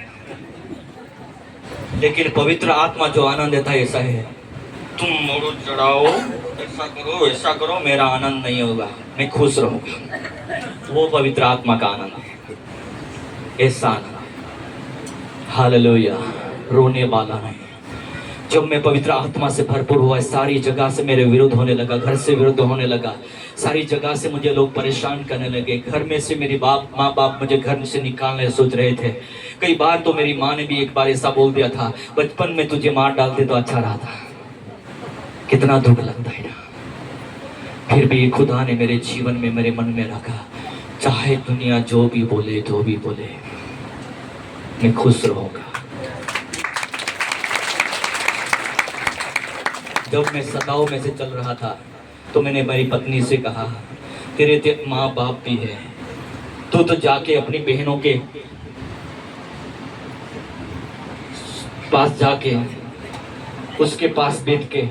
लेकिन पवित्र आत्मा जो आनंद देता है ऐसा है, तुम मोड़ो चढ़ाओ, ऐसा करो, मेरा आनंद नहीं होगा, मैं खुश रहूंगा। वो पवित्र आत्मा का आनंद है। ऐसा हालेलुया रोने वाला नहीं। जब मैं पवित्र आत्मा से भरपूर हुआ, सारी जगह से मेरे विरुद्ध होने लगा, घर से विरुद्ध होने लगा, सारी जगह से मुझे लोग परेशान करने लगे। घर में से मेरे माँ बाप मुझे घर से निकालने सोच रहे थे। कई बार तो मेरी माँ ने भी एक बार ऐसा बोल दिया था, बचपन में तुझे मार डालते तो अच्छा रहा था। कितना दुख लगता है ना। फिर भी खुदा ने मेरे जीवन में, मेरे मन में रखा, चाहे दुनिया जो भी बोले मैं खुश रहूंगा। जब मैं सताव में से चल रहा था तो मैंने मेरी पत्नी से कहा, तेरे माँ बाप भी है, तू तो जाके अपनी बहनों के पास जाके उसके पास बैठ के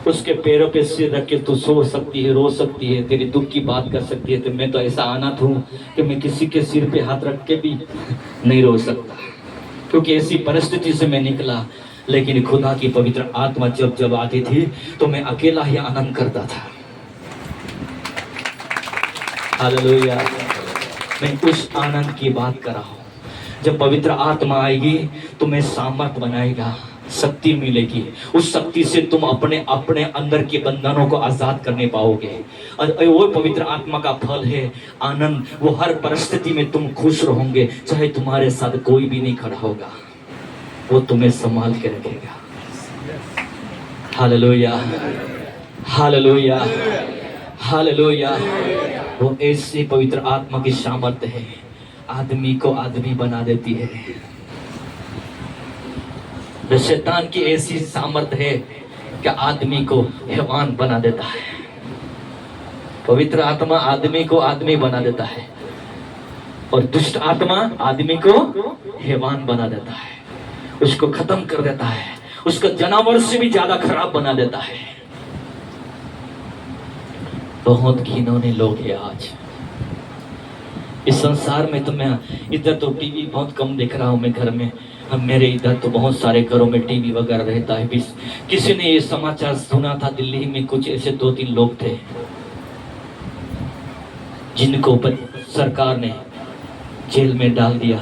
उसके पैरों पे सिर रख के तू सो सकती है, रो सकती है, तेरे दुख की बात कर सकती है। तो मैं तो ऐसा अनाथ हूँ कि मैं किसी के सिर पे हाथ रख के भी नहीं रो सकता, क्योंकि ऐसी परिस्थिति से मैं निकला। लेकिन खुदा की पवित्र आत्मा जब आती थी तो मैं अकेला ही आनंद करता था। हालेलुया। मैं उस आनंद की बात कर रहा हूँ। जब पवित्र आत्मा आएगी तो मैं सामर्थ बनाएगा, शक्ति मिलेगी। उस शक्ति से तुम अपने अपने अंदर के बंधनों को आजाद करने पाओगे। और वो पवित्र आत्मा का फल है आनंद। वो हर परिस्थिति में तुम खुश रहोगे, चाहे तुम्हारे साथ कोई भी नहीं खड़ा होगा, वो तुम्हें संभाल के रखेगा। Hallelujah, hallelujah, hallelujah. वो ऐसी पवित्र आत्मा की सामर्थ्य है, आदमी को आदमी बना देती है। तो शैतान की ऐसी सामर्थ्य है कि आदमी को हैवान बना देता है। पवित्र आत्मा आदमी को आदमी बना देता है और दुष्ट आत्मा आदमी को हैवान बना देता है, उसको खत्म कर देता है, उसको जानवर से भी ज्यादा खराब बना देता है। बहुत घिनौने लोग हैं आज इस संसार में। तो मैं इधर तो टीवी बहुत कम देख रहा हूं मैं घर में, अब मेरे इधर तो बहुत सारे घरों में टीवी वगैरह रहता है। किसी ने ये समाचार सुना था, दिल्ली में कुछ ऐसे 2-3 लोग थे जिनको सरकार ने जेल में डाल दिया।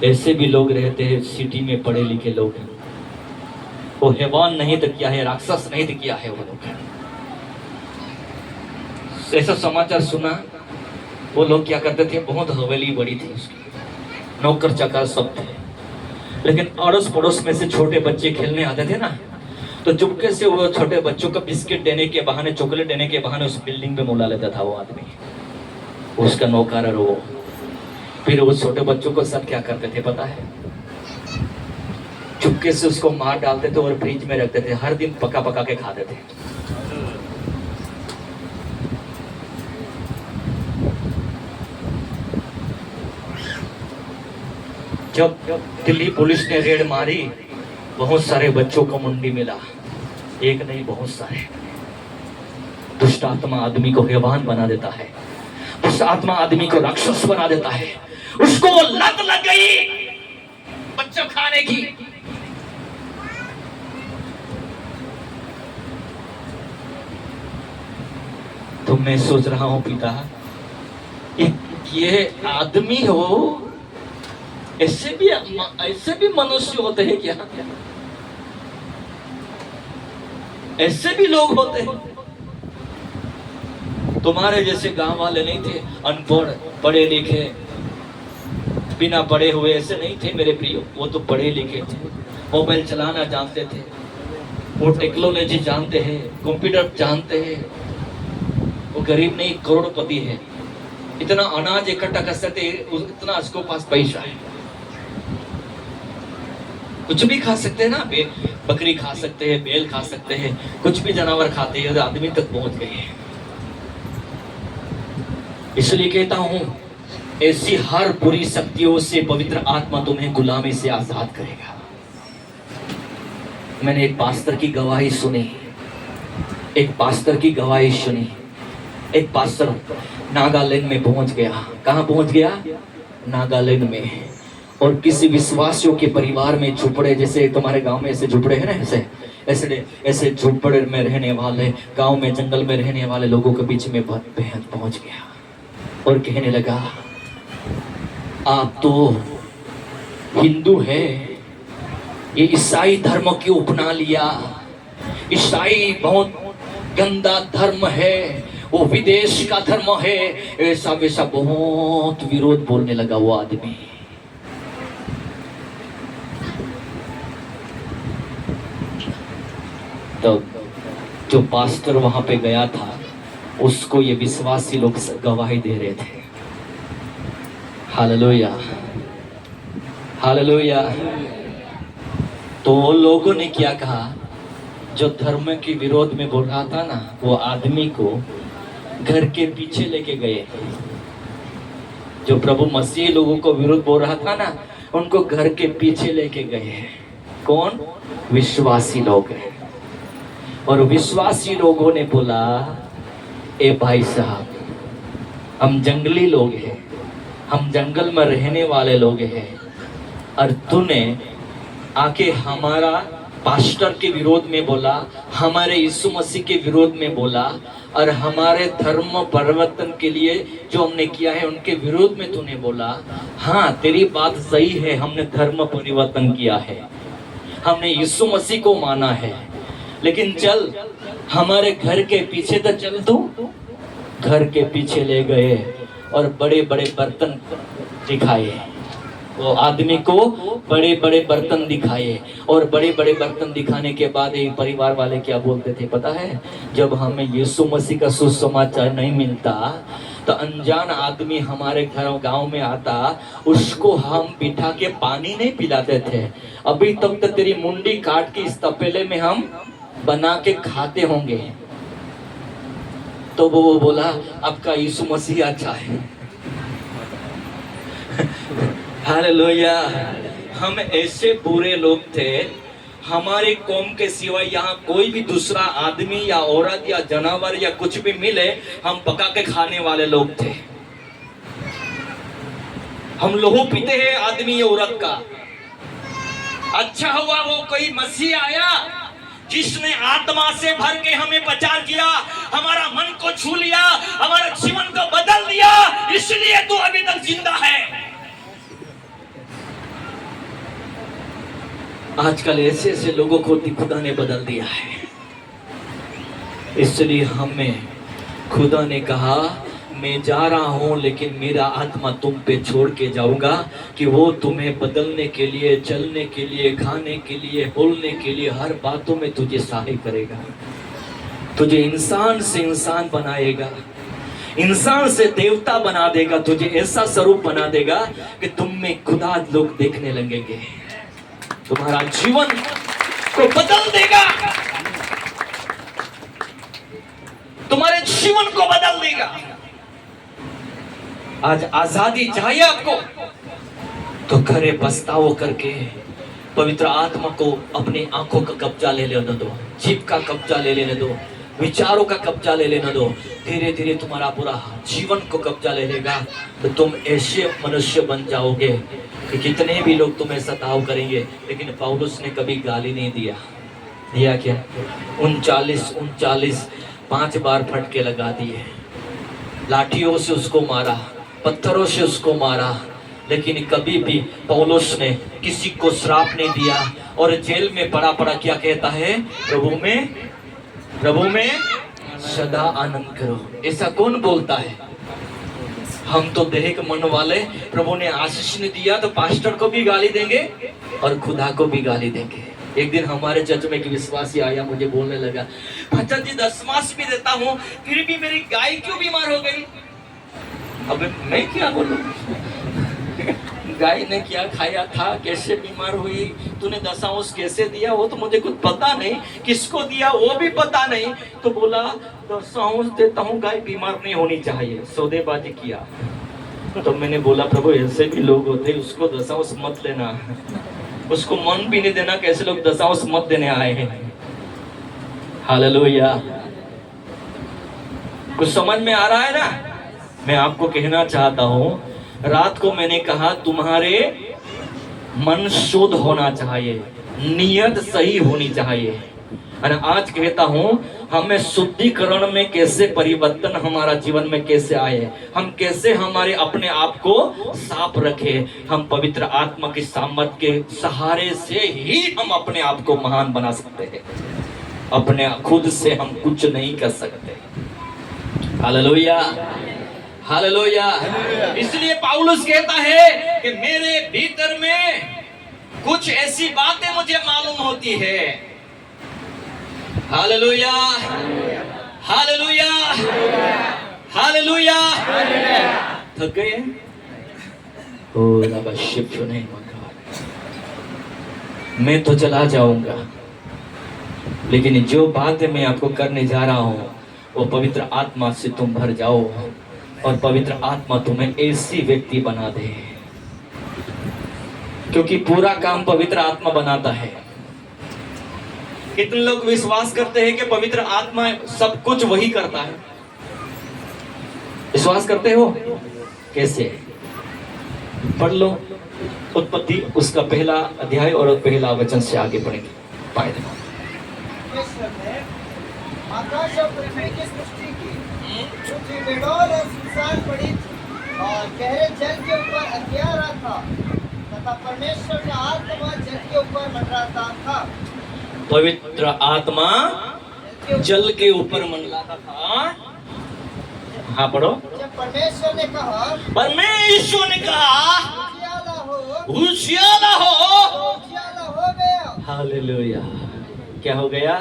ऐसे भी लोग रहते हैं सिटी में, पढ़े लिखे लोग। वो हैवान नहीं तो क्या है, राक्षस नहीं तो क्या है वो लोग। ऐसा समाचार सुना। वो लोग क्या करते थे, बहुत हवेली बड़ी थी उसकी, नौकर चाकर सब थे, लेकिन अड़ोस पड़ोस में से छोटे बच्चे खेलने आते थे ना, तो चुपके से वो छोटे बच्चों को बिस्किट देने के बहाने, चॉकलेट देने के बहाने उस बिल्डिंग पे मोला लेता था वो आदमी, उसका नौकर और वो। फिर वो छोटे बच्चों को सब क्या करते थे पता है, चुपके से उसको मार डालते थे और फ्रिज में रखते थे, हर दिन पका पका के खाते थे। जब दिल्ली पुलिस ने रेड मारी, बहुत सारे बच्चों को मुंडी मिला, एक नहीं बहुत सारे। दुष्ट आत्मा आदमी को हैवान बना देता है, दुष्ट आत्मा आदमी को राक्षस बना देता है। उसको वो लत लग गई बच्चों खाने की। तो मैं सोच रहा हूं पिता, ये आदमी हो, ऐसे भी मनुष्य होते हैं क्या? ऐसे भी लोग होते हैं। तुम्हारे जैसे गांव वाले नहीं थे, अनपढ़ पढ़े लिखे बिना पढ़े हुए ऐसे नहीं थे मेरे प्रियो। वो तो पढ़े लिखे थे, मोबाइल चलाना जानते थे, वो टेक्नोलॉजी जानते हैं, कंप्यूटर जानते हैं। वो गरीब नहीं करोड़पति है, इतना अनाज इकट्ठा कर सकते, इतना उसको पास पैसा है, कुछ भी खा सकते हैं ना, बकरी खा सकते हैं, बैल खा सकते हैं, कुछ भी जानवर खाते हैं, आदमी तक पहुंच गए हैं। इसलिए कहता हूं, ऐसी हर बुरी शक्तियों से पवित्र आत्मा तुम्हें गुलामी से आजाद करेगा। मैंने एक पास्टर की गवाही सुनी, एक पास्टर की गवाही सुनी। एक पास्टर नागालैंड में पहुंच गया। कहां पहुंच गया? नागालैंड में। और किसी विश्वासियों के परिवार में झुपड़े, जैसे तुम्हारे गांव में ऐसे झुपड़े हैं ना, ऐसे झुपड़े में रहने वाले, गांव में जंगल में रहने वाले लोगों के बीच में बेहद पहुंच गया। और कहने लगा, आप तो हिंदू है, ये ईसाई धर्म क्यों अपना लिया? ईसाई बहुत गंदा धर्म है, वो विदेश का धर्म है, ऐसा वैसा बहुत विरोध बोलने लगा वो आदमी। तो जो पास्टर वहां पे गया था उसको ये विश्वासी लोग गवाही दे रहे थे। Hallelujah, hallelujah. तो वो लोगों ने क्या कहा, जो धर्म के विरोध में बोल रहा था ना, वो आदमी को घर के पीछे लेके गए। जो प्रभु मसीह लोगों को विरोध बोल रहा था ना, उनको घर के पीछे लेके गए। कौन? विश्वासी लोग हैं। और विश्वासी लोगों ने बोला, ए भाई साहब, हम जंगली लोग हैं, हम जंगल में रहने वाले लोग हैं, और तूने आके हमारा पास्टर के विरोध में बोला, हमारे यीशु मसीह के विरोध में बोला, और हमारे धर्म परिवर्तन के लिए जो हमने किया है उनके विरोध में तूने बोला। हाँ, तेरी बात सही है, हमने धर्म परिवर्तन किया है, हमने यीशु मसीह को माना है, लेकिन चल हमारे घर के पीछे तो चल। तू घर के पीछे ले गए और बड़े बड़े बर्तन दिखाए। वो आदमी को बड़े बड़े बर्तन दिखाए, और बड़े बड़े बर्तन दिखाने के बाद ये परिवार वाले क्या बोलते थे पता है? जब हमें यीशु मसीह का सुसमाचार नहीं मिलता तो अनजान आदमी हमारे घर गांव में आता, उसको हम बिठा के पानी नहीं पिलाते थे। अभी तक तो तेरी मुंडी काट के इस तपेले में हम बना के खाते होंगे। तो वो बोला, आपका यीशु मसीह अच्छा है। हालेलुया। हम ऐसे बुरे लोग थे, हमारे कौम के सिवाय यहाँ कोई भी दूसरा आदमी या औरत या जानवर या कुछ भी मिले, हम पका के खाने वाले लोग थे। हम लहू पीते हैं आदमी औरत का। अच्छा हुआ वो कोई मसीह आया जिसने आत्मा से भर के हमें प्रचार किया, हमारा मन को छू लिया, हमारे जीवन को बदल दिया, इसलिए तू अभी तक जिंदा है। आजकल ऐसे ऐसे लोगों को खुदा ने बदल दिया है, इसलिए हमें खुदा ने कहा, मैं जा रहा हूं लेकिन मेरा आत्मा तुम पे छोड़ के जाऊंगा कि वो तुम्हें बदलने के लिए, चलने के लिए, खाने के लिए, बोलने के लिए, हर बातों में तुझे सहाय करेगा। तुझे इंसान से इंसान बनाएगा, इंसान से देवता बना देगा, तुझे ऐसा स्वरूप बना देगा कि तुम में खुदा लोग देखने लगेंगे। तुम्हारा जीवन को बदल देगा, तुम्हारे जीवन को बदल देगा। आज आजादी चाहिए आपको तो घरे पछताओ करके पवित्र आत्मा को अपनी आंखों का कब्जा ले लेने दो, जीभ का कब्जा ले लेने दो, विचारों का कब्जा ले लेने दो। धीरे धीरे तुम्हारा पूरा जीवन को कब्जा ले लेगा तो तुम ऐसे मनुष्य बन जाओगे कि कितने भी लोग तुम्हें सताव करेंगे। लेकिन पौलुस ने कभी गाली नहीं दिया क्या? 39 5 बार फटके लगा दिए, लाठियों से उसको मारा, पत्थरों से उसको मारा, लेकिन कभी भी पौलुस ने किसी को श्राप नहीं दिया। और जेल में पड़ा क्या कहता है? प्रभु में सदा आनंद करो। ऐसा कौन बोलता है? हम तो देह के मन वाले। प्रभु ने आशीष नहीं दिया तो पास्टर को भी गाली देंगे और खुदा को भी गाली देंगे। एक दिन हमारे चर्च में एक विश्वासी आया, मुझे बोलने लगा, पास्टर जी 10 मास भी देता हूँ फिर भी मेरी गाय क्यों बीमार हो गई? अब मैं क्या बोलूं? गाय ने क्या खाया था, कैसे बीमार हुई, तूने दशांश कैसे दिया, वो तो मुझे कुछ पता नहीं, किसको दिया वो भी पता नहीं। तो बोला दशांश देता हूँ, गाय बीमार नहीं होनी चाहिए। सौदेबाजी किया। तो मैंने बोला प्रभु ऐसे भी लोग होते, उसको दशांश मत लेना, उसको मन भी नहीं देना, कैसे लोग दशांश मत देने आए हैं। हालेलुया। कुछ समझ में आ रहा है ना? मैं आपको कहना चाहता हूं, रात को मैंने कहा तुम्हारे मन शुद्ध होना चाहिए, नियत सही होनी चाहिए। और आज कहता हूं हमें शुद्धिकरण में कैसे परिवर्तन हमारा जीवन में कैसे आए, हम कैसे हमारे अपने आप को साफ रखे। हम पवित्र आत्मा की सामर्थ के सहारे से ही हम अपने आप को महान बना सकते हैं। अपने खुद से हम कुछ नहीं कर सकते। Hallelujah, hallelujah. इसलिए पौलुस कहता है कि मेरे भीतर में कुछ ऐसी बातें मुझे मालूम होती है। Hallelujah, hallelujah, hallelujah. थक गए? नहीं, मैं तो चला जाऊंगा, लेकिन जो बातें मैं आपको करने जा रहा हूं वो पवित्र आत्मा से तुम भर जाओ और पवित्र आत्मा तुम्हें ऐसी व्यक्ति बना दे, क्योंकि पूरा काम पवित्र आत्मा बनाता है। कितने लोग विश्वास करते हैं कि पवित्र आत्मा सब कुछ वही करता है? विश्वास करते हो? कैसे? पढ़ लो उत्पत्ति उसका पहला अध्याय और पहला वचन से आगे पढ़ेंगे। पाए परमेश्वर ने आकाश और पृथ्वी की सृष्टि की, पृथ्वी बेडौल और सुनसान पड़ी थी और गहरे जल के ऊपर अंधियारा था तथा परमेश्वर का आत्मा जल के ऊपर मंडराता था। पवित्र आत्मा जल के ऊपर मंडराता था। हाँ पढ़ो। जब परमेश्वर ने कहा उजियाला हो, उजियाला हो, तो उजियाला हो गया। हालेलुया। क्या हो गया?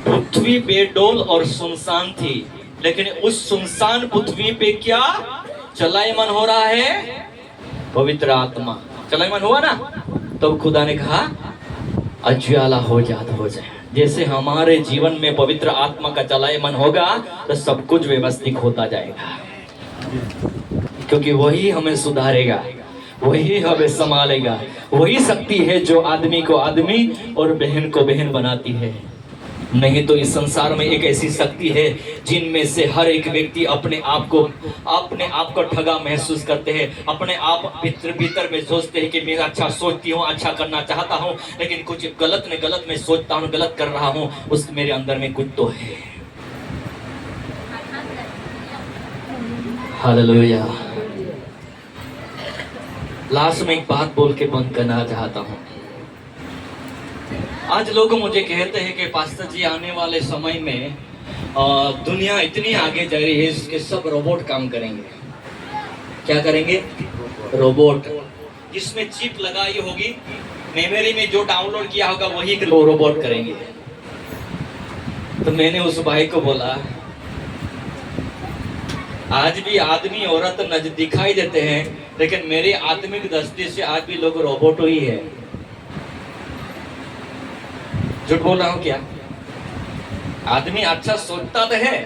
पृथ्वी बेडौल और सुनसान थी, लेकिन उस सुनसान पृथ्वी पे क्या चलायमान हो रहा है? पवित्र आत्मा चलायमान हुआ ना। तब खुदा ने कहा उजियाला हो जाए। जैसे हमारे जीवन में पवित्र आत्मा का चलायमान होगा तो सब कुछ व्यवस्थित होता जाएगा, क्योंकि वही हमें सुधारेगा, वही हमें संभालेगा। वही शक्ति है जो आदमी को आदमी और बहन को बहन बनाती है। नहीं तो इस संसार में एक ऐसी शक्ति है जिनमें से हर एक व्यक्ति अपने आप को ठगा महसूस करते हैं। अपने आप भीतर में सोचते हैं कि मैं अच्छा सोचती हूँ, अच्छा करना चाहता हूँ, लेकिन कुछ गलत मैं सोचता हूँ, गलत कर रहा हूँ। उस मेरे अंदर में कुछ तो है। हालेलुया। लास्ट में एक बात बोल के बंद करना चाहता हूँ। आज लोग मुझे कहते हैं कि पास्टर जी आने वाले समय में दुनिया इतनी आगे जा रही है कि सब रोबोट काम करेंगे। क्या करेंगे? रोबोट, जिसमें चिप लगाई होगी, मेमोरी में जो डाउनलोड किया होगा वही रोबोट करेंगे। तो मैंने उस भाई को बोला आज भी आदमी औरत नजर दिखाई देते हैं, लेकिन मेरी आत्मिक दृष्टि से आज भी लोग रोबोट ही है। झूठ बोल रहा हूं क्या? आदमी अच्छा सोचता तो है,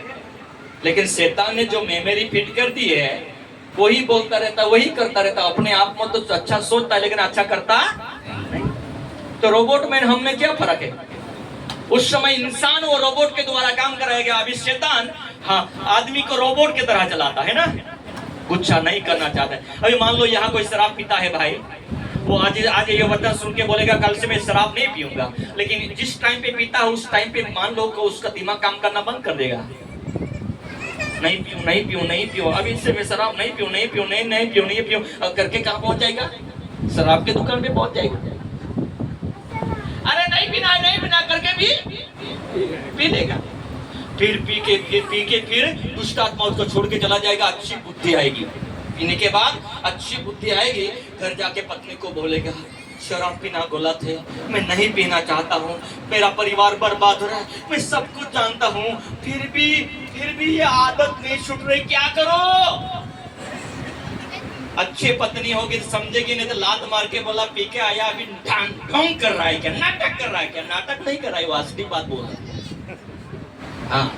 लेकिन शैतान ने जो मेमोरी फिट कर दी है वही बोलता रहता, वही करता रहता। अपने आप में तो अच्छा सोचता है लेकिन अच्छा करता नहीं। तो रोबोट में हम में क्या फर्क है? उस समय इंसान वो रोबोट के द्वारा काम कराएगा। अभी शैतान आदमी को रोबोट की तरह चलाता है ना, गुच्छा नहीं करना चाहता है। अभी मान लो यहाँ कोई शराब पीता है भाई, वो आज ये वचन सुन के बोलेगा कल से मैं शराब नहीं पीऊंगा, लेकिन जिस टाइम पे पीता है उस टाइम पे मान लो कि उसका दिमाग काम करना बंद कर देगा। नहीं पीऊं, अभी इससे मैं शराब नहीं पीऊं करके कहाँ पहुंच जाएगा? शराब के दुकान पे पहुंच जाएगा। अरे नहीं पीना करके भी पी लेगा। फिर पी के दुष्ट आत्मा उसको छोड़ के चला जाएगा। अच्छी बुद्धि आएगी, पीने के बाद अच्छी बुद्धि आएगी, घर जाके पत्नी को बोलेगा शराब पीना गलत है, मैं नहीं पीना चाहता हूँ, मेरा परिवार बर्बाद हो रहा है, मैं सब कुछ जानता हूँ, फिर भी ये आदत नहीं छूट रही, क्या करो? अच्छी पत्नी होगी तो समझेगी, नहीं तो लात मार के बोला पी के आया, अभी ढोंग कर रहा है क्या, नाटक कर रहा है क्या? नाटक नहीं कर रहा है, वो असली बात बोल रहा है। हाँ,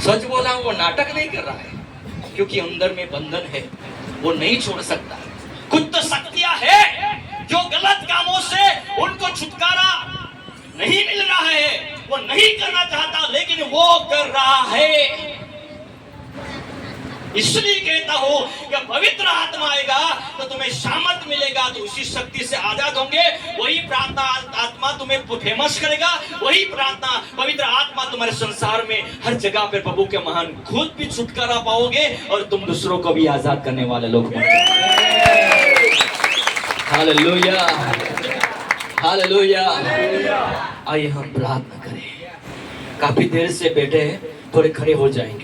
सच बोला, वो नाटक नहीं कर रहा है, क्योंकि अंदर में बंधन है, वो नहीं छोड़ सकता। कुछ तो शक्तियां है जो गलत कामों से उनको छुटकारा नहीं मिल रहा है, वो नहीं करना चाहता लेकिन वो कर रहा है। इसलिए कहता हूं कि पवित्र आत्मा आएगा तो तुम्हें सामर्थ मिलेगा, तो उसी शक्ति से आजाद होंगे। वही प्रार्थना आत्मा तुम्हें फेमस करेगा, वही प्रार्थना पवित्र आत्मा तुम्हारे संसार में हर जगह पे प्रभु के महान खुद भी छुटकारा पाओगे और तुम दूसरों को भी आजाद करने वाले लोग बन जाओगे। Hallelujah, hallelujah. आइए हम प्रार्थना करें। काफी देर से बैठे हैं, थोड़े खड़े हो जाएंगे।